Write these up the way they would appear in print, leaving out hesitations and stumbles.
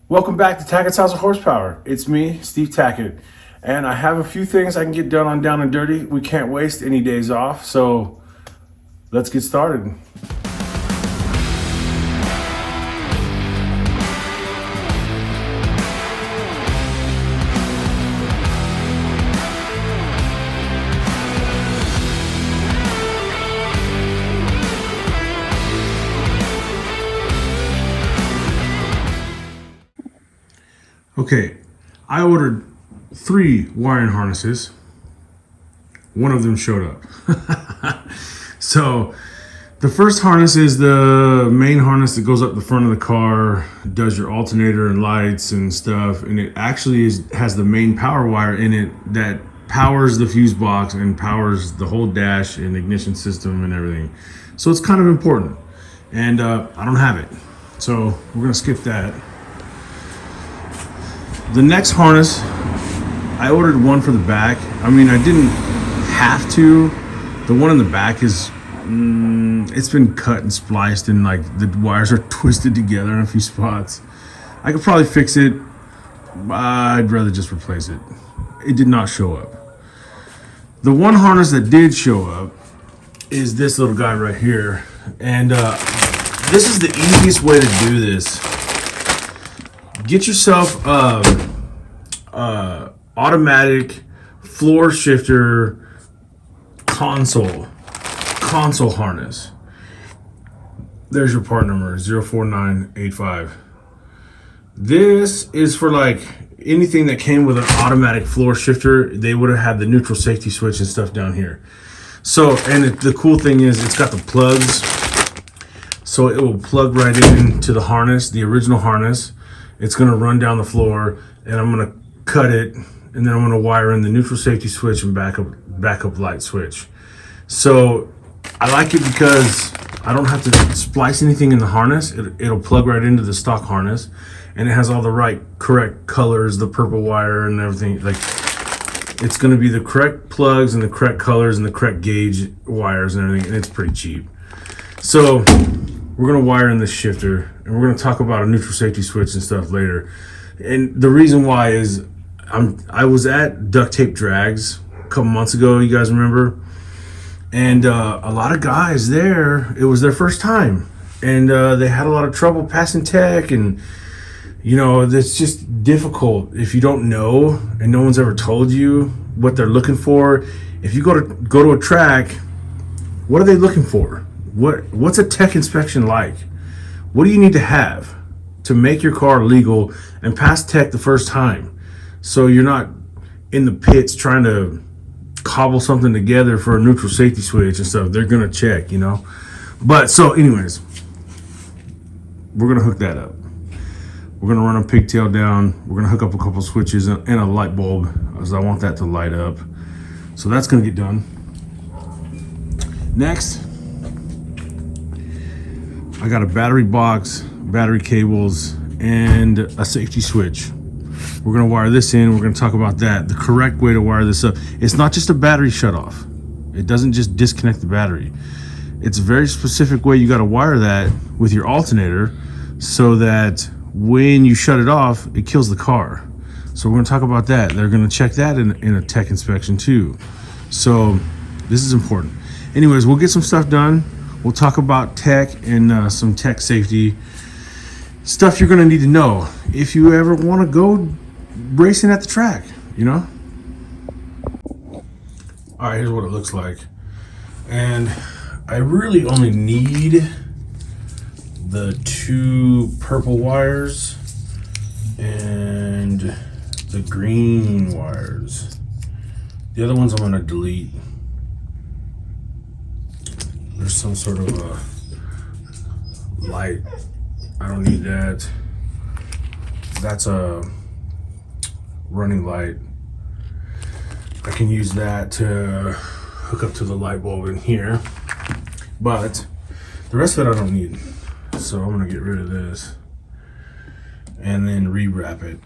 Welcome back to Tackett's House of Horsepower. It's me, Steve Tackett, and I have a few things I can get done on Down and Dirty. We can't waste any days off, so let's get started. Okay, I ordered 3 wiring harnesses. One of them showed up. So the first harness is the main harness that goes up the front of the car, does your alternator and lights and stuff, and it actually has the main power wire in it that powers the fuse box and powers the whole dash and ignition system and everything. So it's kind of important, and I don't have it, so we're gonna skip that. The next harness, I ordered one for the back. I mean, I didn't have to. The one in the back is, it's been cut and spliced, and like the wires are twisted together in a few spots. I could probably fix it. I'd rather just replace it. It did not show up. The one harness that did show up is this little guy right here. And this is the easiest way to do this. Get yourself automatic floor shifter console harness. There's your part number, 04985. This is for like anything that came with an automatic floor shifter. They would have had the neutral safety switch and stuff down here. So, and the cool thing is it's got the plugs, so it will plug right into the harness, the original harness. It's going to run down the floor, and I'm going to cut it, and then I'm going to wire in the neutral safety switch and backup light switch. So I like it because I don't have to splice anything in the harness. It'll plug right into the stock harness, and it has all the correct colors, the purple wire and everything. Like, it's going to be the correct plugs and the correct colors and the correct gauge wires and everything, and it's pretty cheap. So we're going to wire in this shifter, and we're going to talk about a neutral safety switch and stuff later. And the reason why is I was at Duct Tape Drags a couple months ago, you guys remember? And a lot of guys there, it was their first time, and they had a lot of trouble passing tech, and you know, it's just difficult if you don't know and no one's ever told you what they're looking for. If you go to a track, what are they looking for? What's a tech inspection like? What do you need to have to make your car legal and pass tech the first time, so you're not in the pits trying to cobble something together for a neutral safety switch and stuff? They're gonna check, you know. But so anyways, we're gonna hook that up. We're gonna run a pigtail down. We're gonna hook up a couple switches and a light bulb, as I want that to light up. So that's gonna get done. Next, I got a battery box, battery cables, and a safety switch. We're gonna wire this in. We're gonna talk about that, the correct way to wire this up. It's not just a battery shutoff. It doesn't just disconnect the battery. It's a very specific way you gotta wire that with your alternator, so that when you shut it off, it kills the car. So we're gonna talk about that. They're gonna check that in a tech inspection too. So this is important. Anyways, we'll get some stuff done. We'll talk about tech and some tech safety stuff you're gonna need to know if you ever wanna go racing at the track, you know? All right, here's what it looks like. And I really only need the 2 purple wires and the green wires. The other ones I'm gonna delete. There's some sort of a light. I don't need that. That's a running light. I can use that to hook up to the light bulb in here. But the rest of it I don't need. So I'm gonna get rid of this and then rewrap it.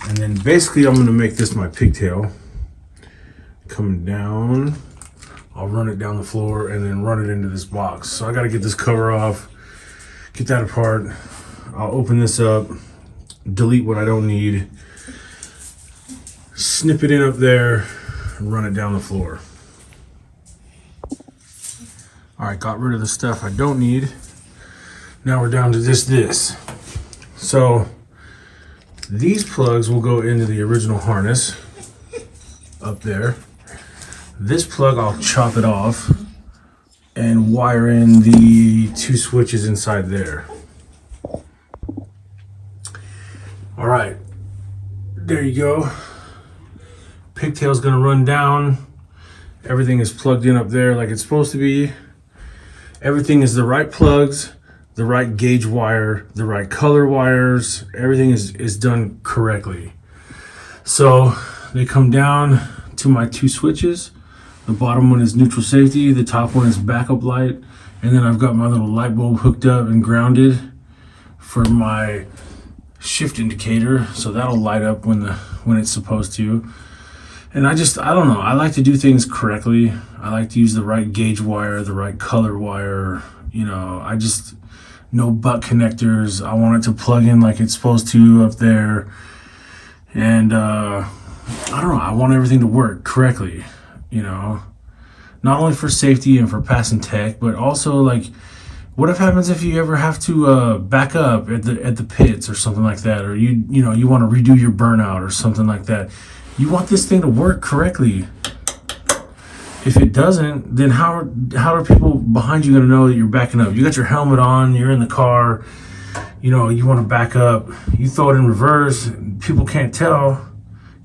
And then basically I'm gonna make this my pigtail. Coming down, I'll run it down the floor and then run it into this box. So I gotta get this cover off, get that apart. I'll open this up delete what I don't need, snip it in up there, and run it down the floor. All right, got rid of the stuff I don't need. Now we're down to this. So these plugs will go into the original harness up there. This plug, I'll chop it off and wire in the 2 switches inside there. All right, there you go. Pigtail's gonna run down. Everything is plugged in up there like it's supposed to be. Everything is the right plugs, the right gauge wire, the right color wires. Everything is done correctly. So they come down to my 2 switches. The bottom one is neutral safety, the top one is backup light, and then I've got my little light bulb hooked up and grounded for my shift indicator, so that'll light up when it's supposed to. And I don't know, I like to do things correctly. I like to use the right gauge wire, the right color wire, you know. No butt connectors. I want it to plug in like it's supposed to up there. And I don't know, I want everything to work correctly, you know. Not only for safety and for passing tech, but also like, what if happens if you ever have to back up at the pits or something like that, or you want to redo your burnout or something like that. You want this thing to work correctly. If it doesn't, then how are people behind you going to know that you're backing up? You got your helmet on, you're in the car, you know, you want to back up, you throw it in reverse, people can't tell.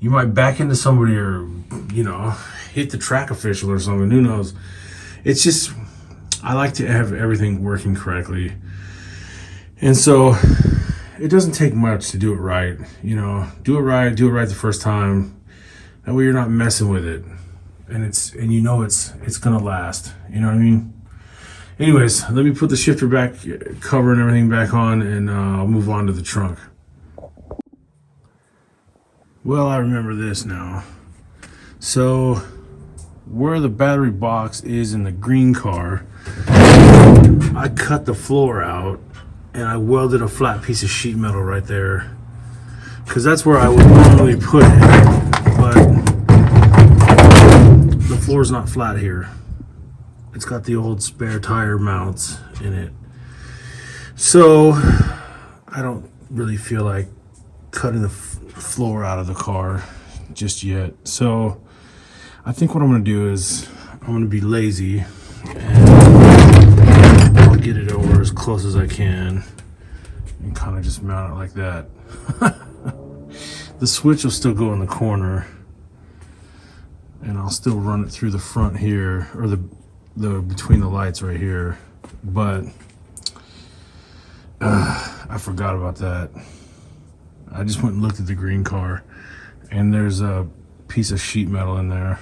You might back into somebody or, you know, hit the track official or something, who knows. It's just, I like to have everything working correctly. And so it doesn't take much to do it right, you know. Do it right the first time. That way you're not messing with it. And you know it's gonna last. You know what I mean? Anyways, let me put the shifter back, cover and everything back on, and I'll move on to the trunk. Well, I remember this now. So where the battery box is in the green car, I cut the floor out and I welded a flat piece of sheet metal right there, because that's where I would normally put it, but the floor's not flat here. It's got the old spare tire mounts in it. So I don't really feel like cutting the floor out of the car just yet. So I think what I'm gonna do is I'm gonna be lazy and I'll get it over as close as I can and kind of just mount it like that. The switch will still go in the corner, and I'll still run it through the front here, or the between the lights right here. But I forgot about that. I just went and looked at the green car, and there's a piece of sheet metal in there.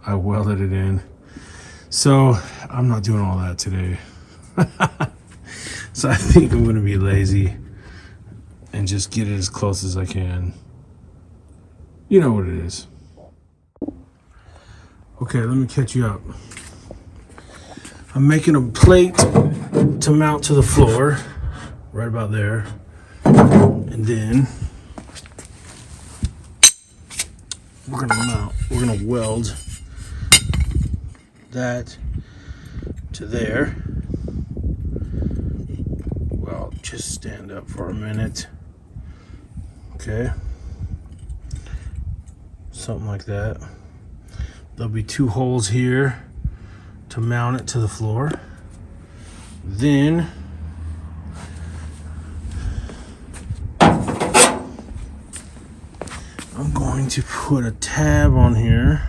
I welded it in. So I'm not doing all that today. So I think I'm gonna be lazy and just get it as close as I can. You know what it is. Okay, let me catch you up. I'm making a plate to mount to the floor, right about there. And then we're gonna weld that to there. Well, just stand up for a minute. Okay. Something like that. There'll be 2 holes here to mount it to the floor. Then I'm going to put a tab on here,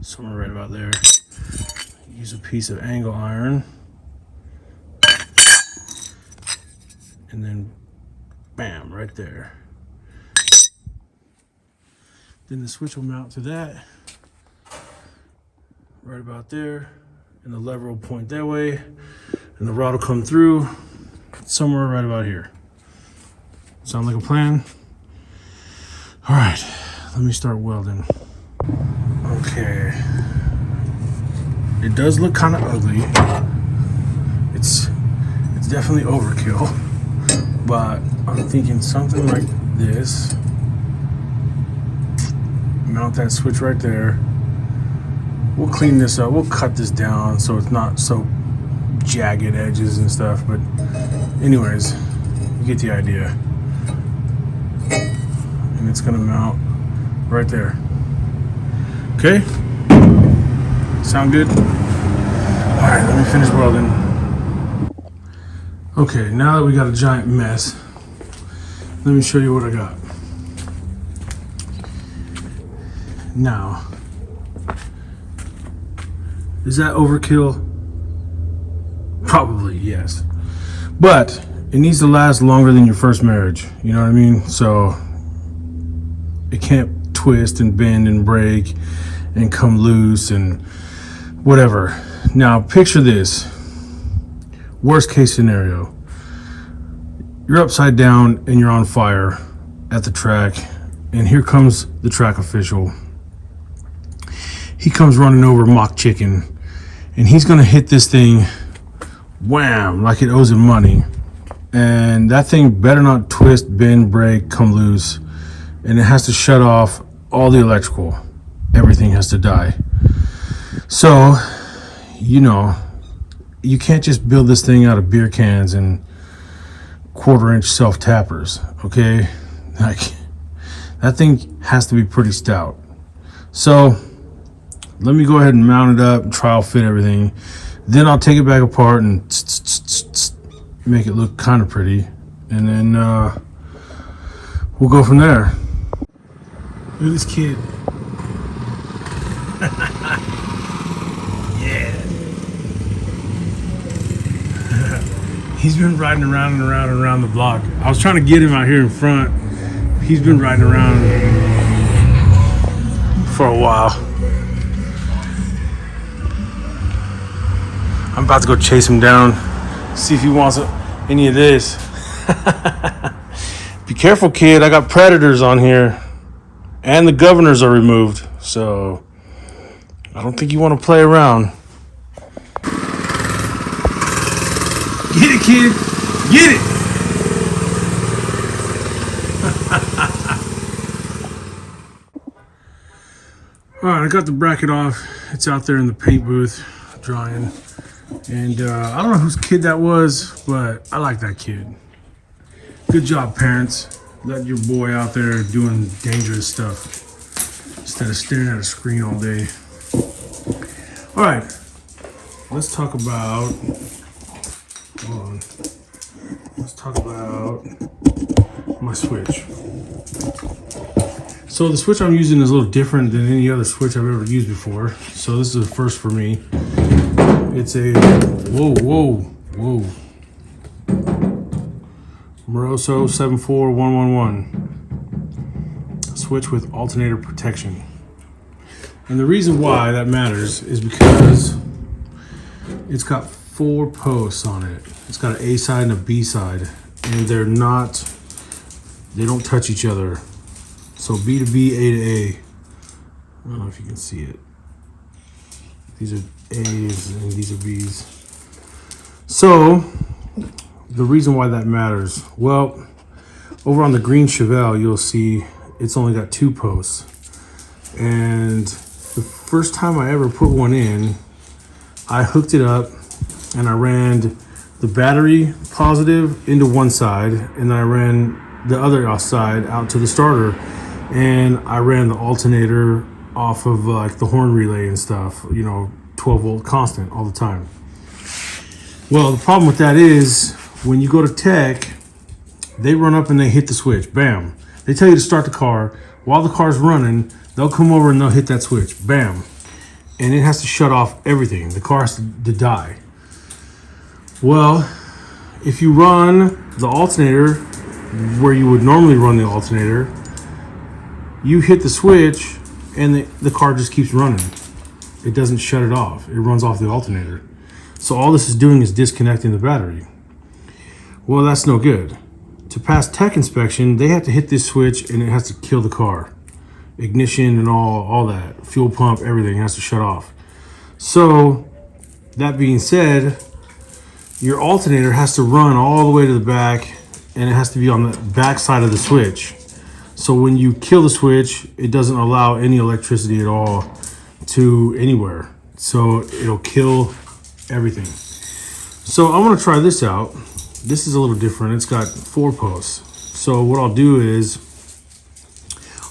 somewhere right about there. Use a piece of angle iron, and then bam, right there. Then the switch will mount to that, right about there, and the lever will point that way, and the rod will come through somewhere right about here. Sound like a plan? All right, let me start welding. Okay, it does look kind of ugly. It's definitely overkill, but I'm thinking something like this. Mount that switch right there. We'll clean this up. We'll cut this down so it's not so jagged edges and stuff. But anyways, you get the idea. And it's gonna mount right there. Okay? Sound good? All right, let me finish welding. Okay, now that we got a giant mess, let me show you what I got. Now, is that overkill? Probably, yes. But it needs to last longer than your first marriage. You know what I mean? So it can't twist and bend and break and come loose and whatever. Now, picture this. Worst case scenario. You're upside down and you're on fire at the track, and here comes the track official. He comes running over mock chicken, and he's gonna hit this thing wham like it owes him money. And that thing better not twist, bend, break, come loose, and it has to shut off all the electrical. Everything has to die. So, you know, you can't just build this thing out of beer cans and 1/4-inch self tappers, okay? Like, that thing has to be pretty stout. So let me go ahead and mount it up, trial fit everything. Then I'll take it back apart and make it look kind of pretty, and then we'll go from there. Look at this kid. Yeah. He's been riding around and around and around the block. I was trying to get him out here in front. He's been riding around for a while. I'm about to go chase him down, see if he wants any of this. Be careful, kid. I got predators on here. And the governors are removed. So I don't think you want to play around. Get it, kid. Get it. All right, I got the bracket off. It's out there in the paint booth drying. And I don't know whose kid that was, but I like that kid. Good job, parents. Let your boy out there doing dangerous stuff instead of staring at a screen all day. All right, let's talk about, hold on. Let's talk about my switch. So the switch I'm using is a little different than any other switch I've ever used before. So this is a first for me. It's a, whoa. Moroso 74111 switch with alternator protection. And the reason why that matters is because it's got 4 posts on it. It's got an A side and a B side, and they don't touch each other. So B to B, A to A. I don't know if you can see it. These are A's and these are B's. So the reason why that matters, well, over on the green Chevelle, you'll see it's only got 2 posts. And the first time I ever put one in, I hooked it up and I ran the battery positive into one side, and then I ran the other side out to the starter, and I ran the alternator off of like the horn relay and stuff, 12 volt constant all the time. Well, the problem with that is when you go to tech, they run up and they hit the switch, bam. They tell you to start the car. While the car's running, they'll come over and they'll hit that switch, bam. And it has to shut off everything. The car has to die. Well, if you run the alternator where you would normally run the alternator, you hit the switch and the car just keeps running. It doesn't shut it off. It runs off the alternator. So all this is doing is disconnecting the battery. Well, that's no good. To pass tech inspection, they have to hit this switch and it has to kill the car. Ignition and all that. Fuel pump, everything has to shut off. So, that being said, your alternator has to run all the way to the back and it has to be on the back side of the switch. So when you kill the switch, it doesn't allow any electricity at all to anywhere. So it'll kill everything. So I'm gonna try this out. This is a little different. It's got 4 posts. So what I'll do is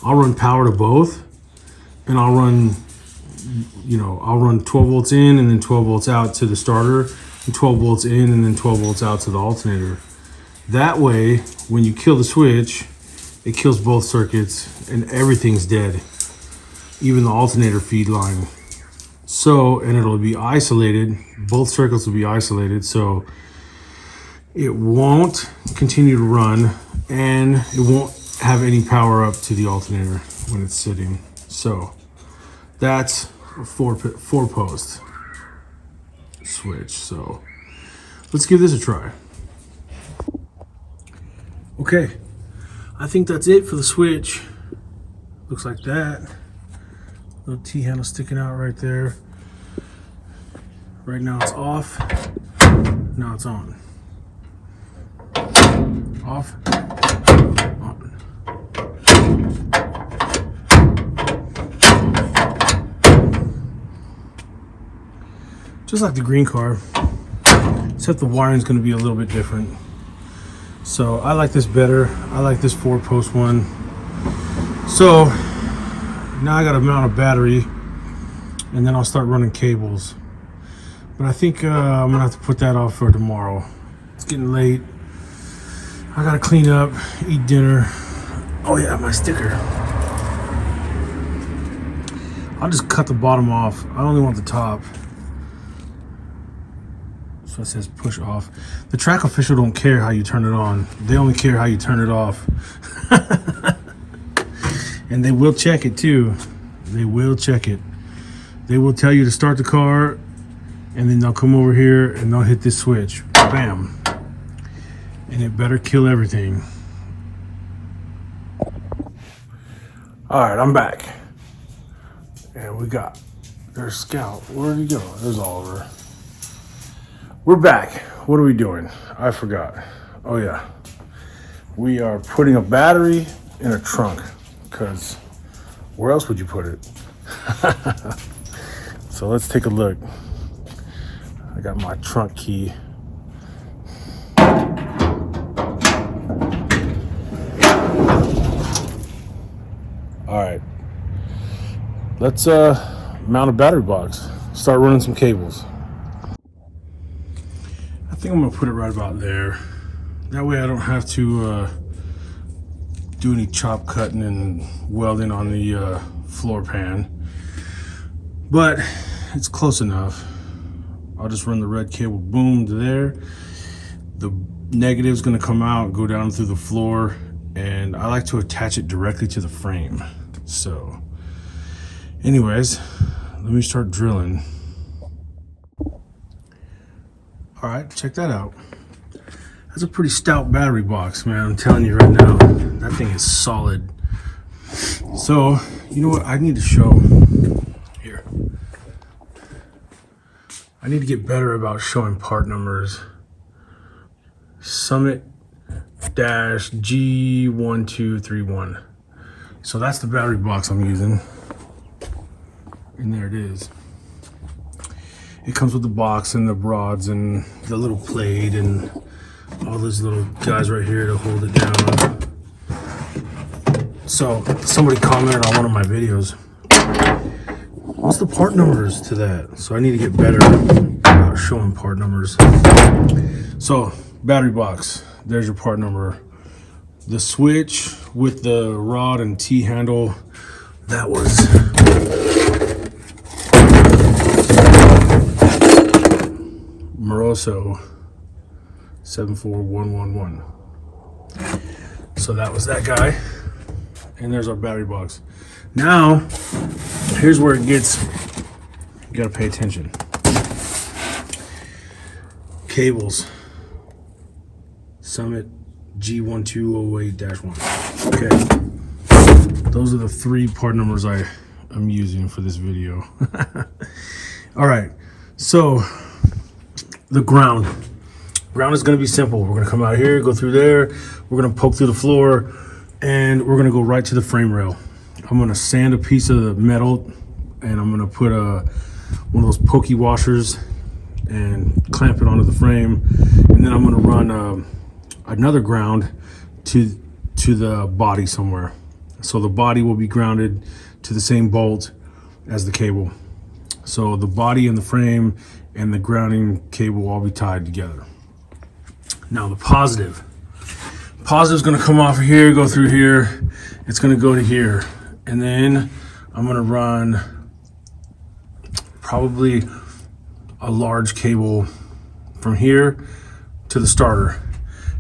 I'll run power to both, and I'll run 12 volts in and then 12 volts out to the starter, and 12 volts in and then 12 volts out to the alternator. That way, when you kill the switch, it kills both circuits and everything's dead, even the alternator feed line. So, and it'll be isolated, both circuits will be isolated, so it won't continue to run and it won't have any power up to the alternator when it's sitting. So that's a 4 post switch. So let's give this a try. Okay, I think that's it for the switch. Looks like that. Little T-handle sticking out right there. Right now it's off. Now it's on. Off. On. Just like the green car, except the wiring's going to be a little bit different. So I like this better. I like this 4 post one. So now I got to mount a battery, and then I'll start running cables. But I think I'm gonna have to put that off for tomorrow. It's getting late. I gotta clean up, eat dinner. Oh yeah, my sticker. I'll just cut the bottom off. I only want the top. So it says push off. The track official don't care how you turn it on. They only care how you turn it off. And they will check it too. They will check it. They will tell you to start the car, and then they'll come over here and they'll hit this switch. Bam. And it better kill everything. All right, I'm back. And there's Scout. Where did he go? There's Oliver. We're back. What are we doing? I forgot. Oh yeah. We are putting a battery in a trunk, because where else would you put it? So let's take a look. I got my trunk key. All right, let's mount a battery box. Start running some cables. I think I'm gonna put it right about there. That way I don't have to do any chop cutting and welding on the floor pan. But it's close enough. I'll just run the red cable, boom, to there. The negative's gonna come out, go down through the floor, and I like to attach it directly to the frame. So, anyways, let me start drilling. All right, check that out. That's a pretty stout battery box, man. I'm telling you right now, that thing is solid. So, you know what I need to show here? I need to get better about showing part numbers. Summit-G1231. So that's the battery box I'm using. And there it is. It comes with the box and the rods and the little plate and all those little guys right here to hold it down. So somebody commented on one of my videos, what's the part numbers to that? So I need to get better about showing part numbers. So battery box, there's your part number. The switch with the rod and T-handle, that was Moroso 74111. So that was that guy. And there's our battery box. Now, here's where it gets, you gotta pay attention. Cables. Summit G1208-1. Okay. Those are the 3 part numbers I'm using for this video. All right. So, the ground. Ground is going to be simple. We're going to come out here, go through there, we're going to poke through the floor, and we're going to go right to the frame rail. I'm going to sand a piece of the metal, and I'm going to put one of those pokey washers and clamp it onto the frame, and then I'm going to run another ground to the body somewhere. So the body will be grounded to the same bolt as the cable. So the body and the frame and the grounding cable will all be tied together. Now the positive is going to come off of here, go through here, it's going to go to here, and then I'm going to run probably a large cable from here to the starter.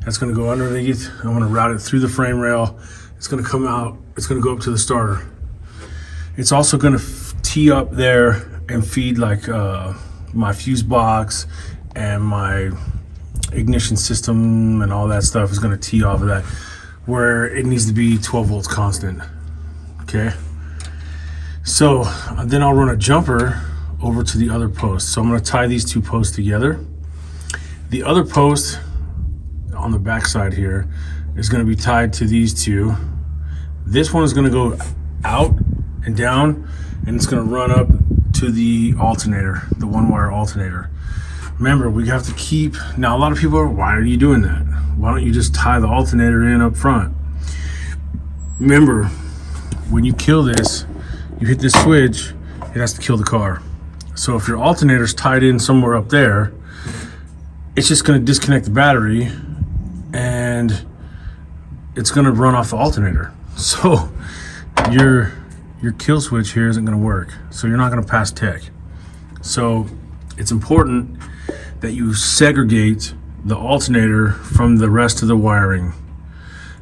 That's going to go underneath. I'm going to route it through the frame rail. It's going to come out, it's going to go up to the starter. It's also going to tee up there and feed like my fuse box and my ignition system and all that stuff is going to tee off of that, where it needs to be 12 volts constant. Okay, so then I'll run a jumper over to the other post. So I'm going to tie these two posts together. The other post on the back side here is going to be tied to these two. This one is going to go out and down, and it's going to run up to the alternator, the one wire alternator. Remember, we have to keep, now a lot of people are, why are you doing that? Why don't you just tie the alternator in up front? Remember, when you kill this, you hit this switch, it has to kill the car. So if your alternator's tied in somewhere up there, it's just going to disconnect the battery and it's going to run off the alternator. So your kill switch here isn't going to work. So you're not going to pass tech. So it's important that you segregate the alternator from the rest of the wiring.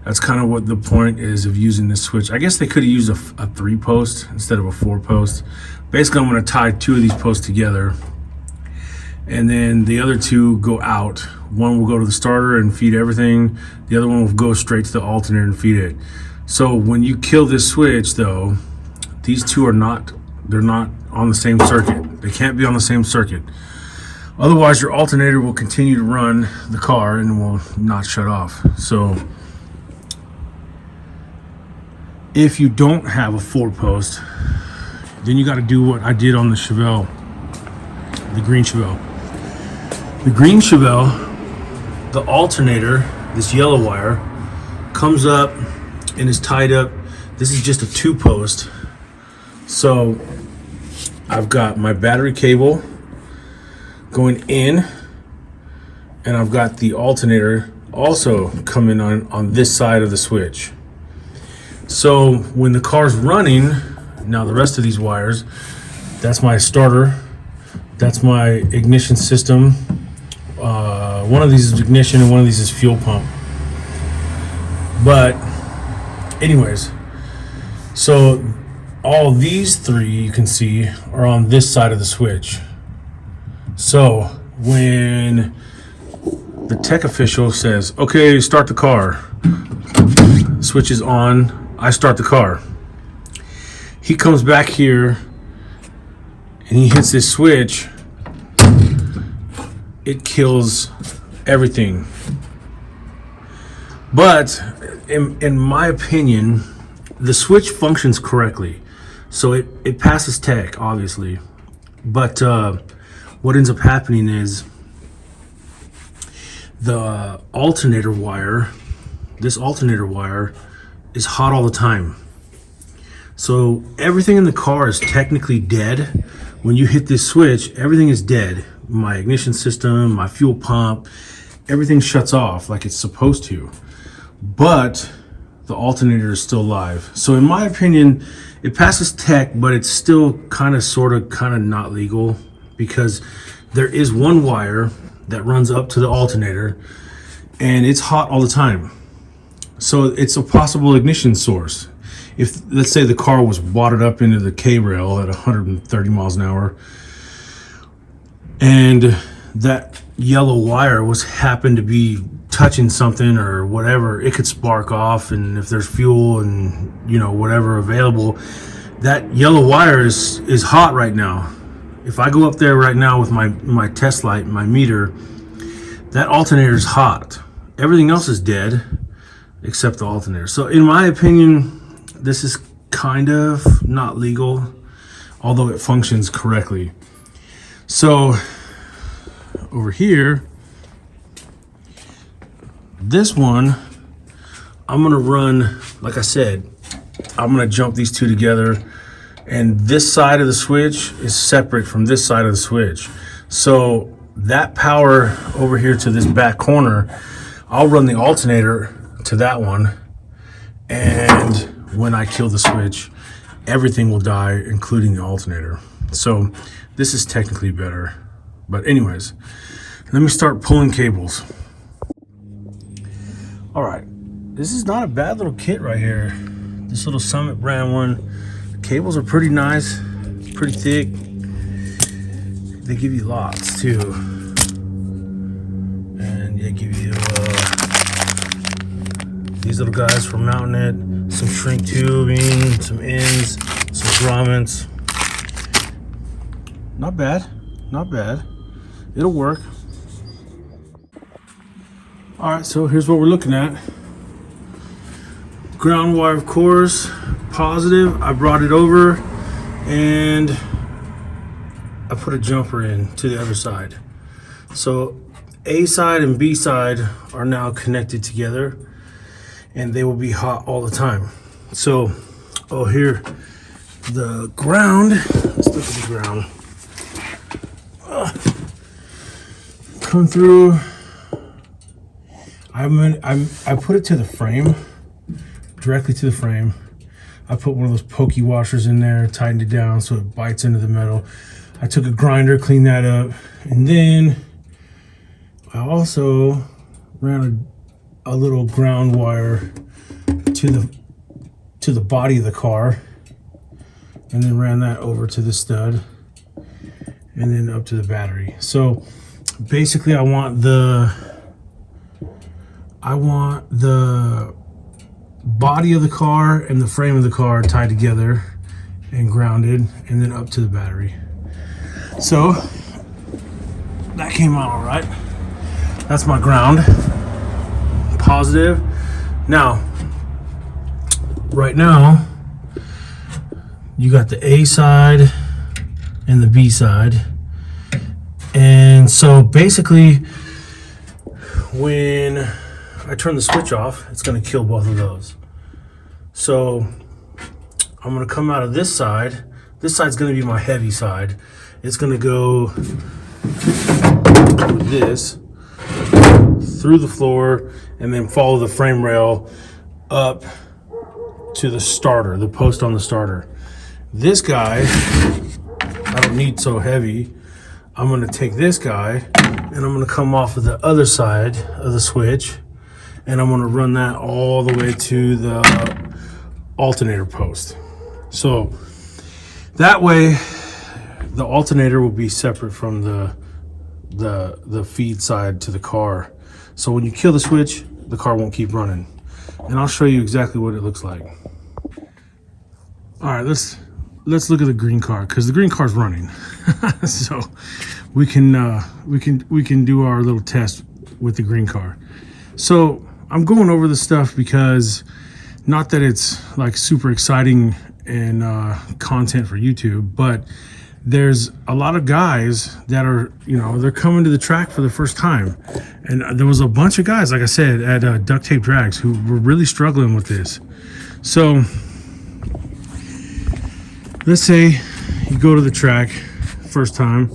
That's kind of what the point is of using this switch. I guess they could have used a 3-post instead of a 4-post. Basically, I'm going to tie 2 of these posts together, and then the other 2 go out. One will go to the starter and feed everything. The other one will go straight to the alternator and feed it. So when you kill this switch, though, these 2 are not, they're not on the same circuit. They can't be on the same circuit. Otherwise, your alternator will continue to run the car and will not shut off. So if you don't have a 4-post, then you got to do what I did on the Chevelle, the green Chevelle. The green Chevelle, the alternator, this yellow wire, comes up and is tied up. This is just a 2-post. So I've got my battery cable going in, and I've got the alternator also coming on this side of the switch. So when the car's running, now the rest of these wires, that's my starter, that's my ignition system. One of these is ignition and one of these is fuel pump. But anyways, so all these 3 you can see are on this side of the switch. So when the tech official says, okay, start the car, switch is on, I start the car. He comes back here and he hits this switch, it kills everything. But in my opinion, the switch functions correctly. So it passes tech, obviously. But what ends up happening is the alternator wire, this alternator wire is hot all the time. So everything in the car is technically dead. When you hit this switch, everything is dead. My ignition system, my fuel pump, everything shuts off like it's supposed to. But the alternator is still live. So in my opinion, it passes tech, but it's still kind of not legal, because there is one wire that runs up to the alternator and it's hot all the time. So it's a possible ignition source. If, let's say, the car was wadded up into the K-rail at 130 miles an hour, and that yellow wire happened to be touching something or whatever, it could spark off. And if there's fuel and whatever available, that yellow wire is hot right now. If I go up there right now with my test light, my meter, that alternator is hot. Everything else is dead except the alternator. So in my opinion, this is kind of not legal, although it functions correctly. So over here, this one, I'm gonna run, like I said, I'm gonna jump these two together, and this side of the switch is separate from this side of the switch. So that power over here to this back corner, I'll run the alternator to that one, and when I kill the switch, everything will die, including the alternator. So this is technically better. But anyways, let me start pulling cables. All right, this is not a bad little kit right here. This little Summit brand one. The cables are pretty nice, pretty thick. They give you lots too. And they give you these little guys for mounting it, some shrink tubing, some ends, some grommets. Not bad, not bad. It'll work. All right, so here's what we're looking at. Ground wire, of course, positive. I brought it over and I put a jumper in to the other side. So A side and B side are now connected together, and they will be hot all the time. So, here, the ground, let's look at the ground. Come through, I put it to the frame, directly to the frame. I put one of those pokey washers in there, tightened it down so it bites into the metal. I took a grinder, cleaned that up, and then I also ran a little ground wire to the body of the car, and then ran that over to the stud and then up to the battery. So basically I want the body of the car and the frame of the car tied together and grounded, and then up to the battery. So that came out all right. That's my ground, positive. Now, right now, you got the A side and the B side. And so basically, when I turn the switch off, it's gonna kill both of those. So I'm gonna come out of this side. This side's gonna be my heavy side. It's gonna go with this through the floor and then follow the frame rail up to the starter, the post on the starter. This guy, I don't need so heavy. I'm gonna take this guy and I'm gonna come off of the other side of the switch, and I'm gonna run that all the way to the alternator post. So that way the alternator will be separate from the feed side to the car. So when you kill the switch, the car won't keep running. And I'll show you exactly what it looks like. All right, let's look at the green car, because the green car's running. So we can do our little test with the green car. So I'm going over the stuff because, not that it's like super exciting and content for YouTube, but there's a lot of guys that are, they're coming to the track for the first time. And there was a bunch of guys, like I said, at Duct Tape Drags who were really struggling with this. So let's say you go to the track first time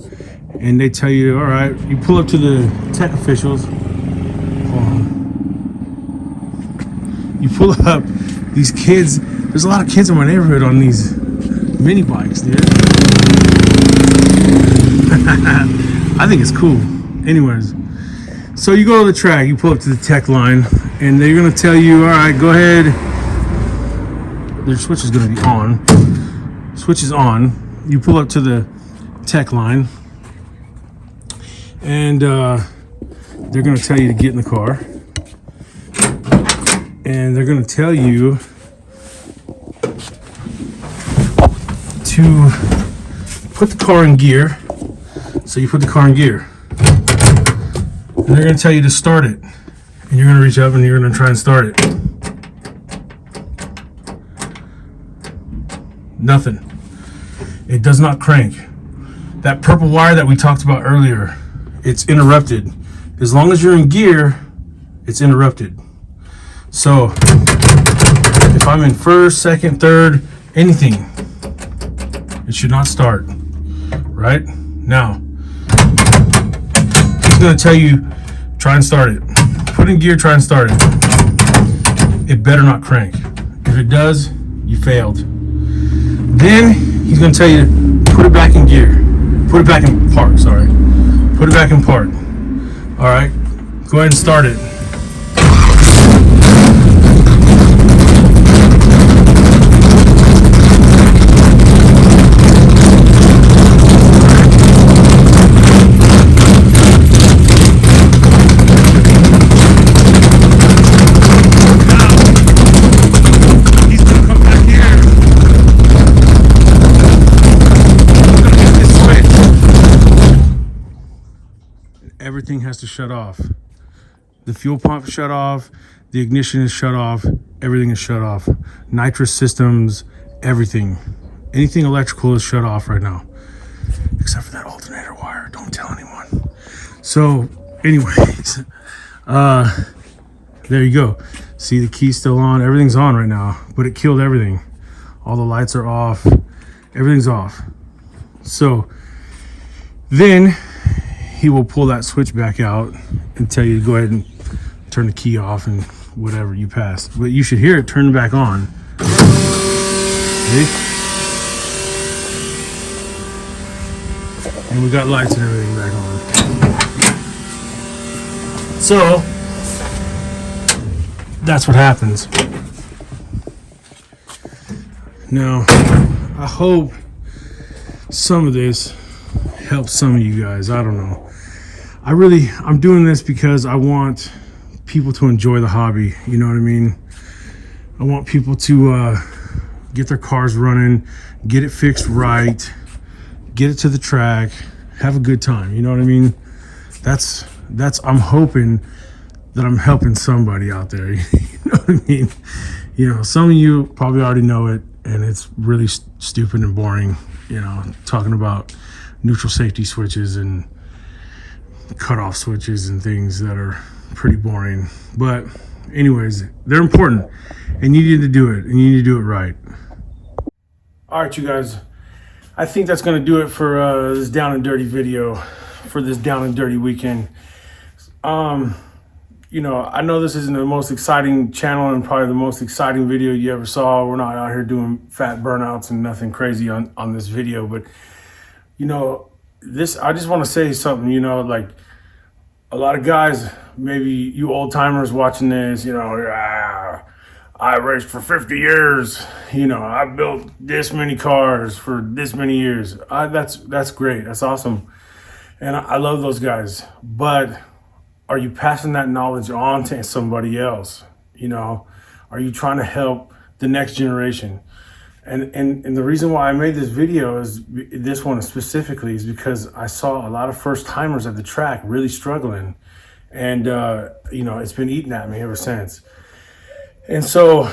and they tell you, all right, you pull up to the tech officials. You pull up, these kids, there's a lot of kids in my neighborhood on these mini bikes, dude. I think it's cool. Anyways, so you go to the track, you pull up to the tech line, and they're gonna tell you, all right, go ahead. Their switch is gonna be on. Switch is on. You pull up to the tech line, and they're gonna tell you to get in the car, and they're gonna tell you to put the car in gear. So you put the car in gear. and they're going to tell you to start it. And you're going to reach up and you're going to try and start it. Nothing. It does not crank. That purple wire that we talked about earlier, it's interrupted. As long as you're in gear, it's interrupted. So if I'm in first, second, third, anything, it should not start. Right? Now, it's going to tell you, try and start it. Put in gear, try and start it. It better not crank. If it does, you failed. Then he's going to tell you to put it back in gear. Put it back in park, sorry. Put it back in park. All right, go ahead and start it. Everything has to shut off. The fuel pump shut off, the ignition is shut off, everything is shut off. Nitrous systems, everything. Anything electrical is shut off right now. Except for that alternator wire. Don't tell anyone. So, anyways, there you go. See, the key's still on. Everything's on right now, but it killed everything. All the lights are off. Everything's off. So, then he will pull that switch back out and tell you to go ahead and turn the key off and whatever you passed. But you should hear it turn back on. See? And we got lights and everything back on. So that's what happens. Now, I hope some of this helps some of you guys. I don't know. I'm doing this because I want people to enjoy the hobby. You know what I mean? I want people to get their cars running, get it fixed right, get it to the track, have a good time. You know what I mean? That's I'm hoping that I'm helping somebody out there. You know what I mean? You know, some of you probably already know it, and it's really stupid and boring. You know, talking about neutral safety switches and cutoff switches and things that are pretty boring. But anyways, they're important, and you need to do it, and you need to do it right. All right, you guys, I think that's going to do it for this down and dirty video for this down and dirty weekend. You know, I know this isn't the most exciting channel and probably the most exciting video you ever saw. We're not out here doing fat burnouts and nothing crazy on this video, but you know, I just want to say something, you know, like a lot of guys, maybe you old timers watching this, you know, I raced for 50 years, you know, I built this many cars for this many years. That's great. That's awesome. And I love those guys, but are you passing that knowledge on to somebody else? You know, are you trying to help the next generation? And the reason why I made this video is this one specifically is because I saw a lot of first timers at the track really struggling, and you know, it's been eating at me ever since. And so,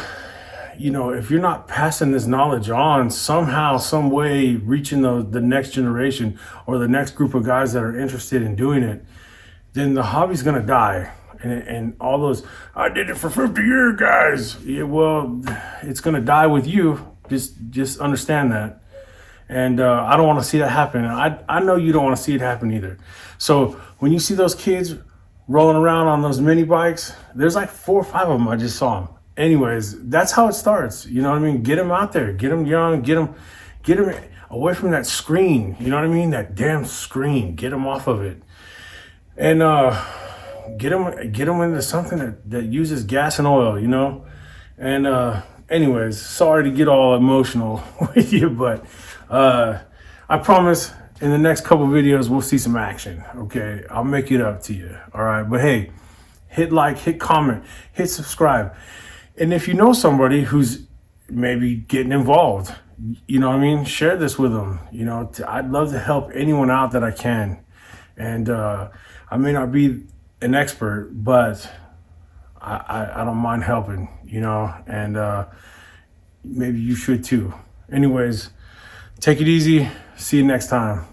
you know, if you're not passing this knowledge on somehow, some way, reaching the next generation or the next group of guys that are interested in doing it, then the hobby's gonna die. And all those, I did it for 50 years, guys. Yeah, well, it's gonna die with you. Just understand that. And I don't want to see that happen. I know you don't want to see it happen either. So when you see those kids rolling around on those mini bikes, there's like 4 or 5 of them. I just saw them. Anyways, that's how it starts. You know what I mean? Get them out there. Get them young. Get them away from that screen. You know what I mean? That damn screen. Get them off of it. And get them into something that uses gas and oil. You know. And anyways, sorry to get all emotional with you, but I promise in the next couple videos we'll see some action. Okay, I'll make it up to you. All right, but hey, hit like, hit comment, hit subscribe, and if you know somebody who's maybe getting involved, you know what I mean, share this with them. You know, I'd love to help anyone out that I can, and I may not be an expert, but I don't mind helping, you know, and maybe you should too. Anyways, take it easy. See you next time.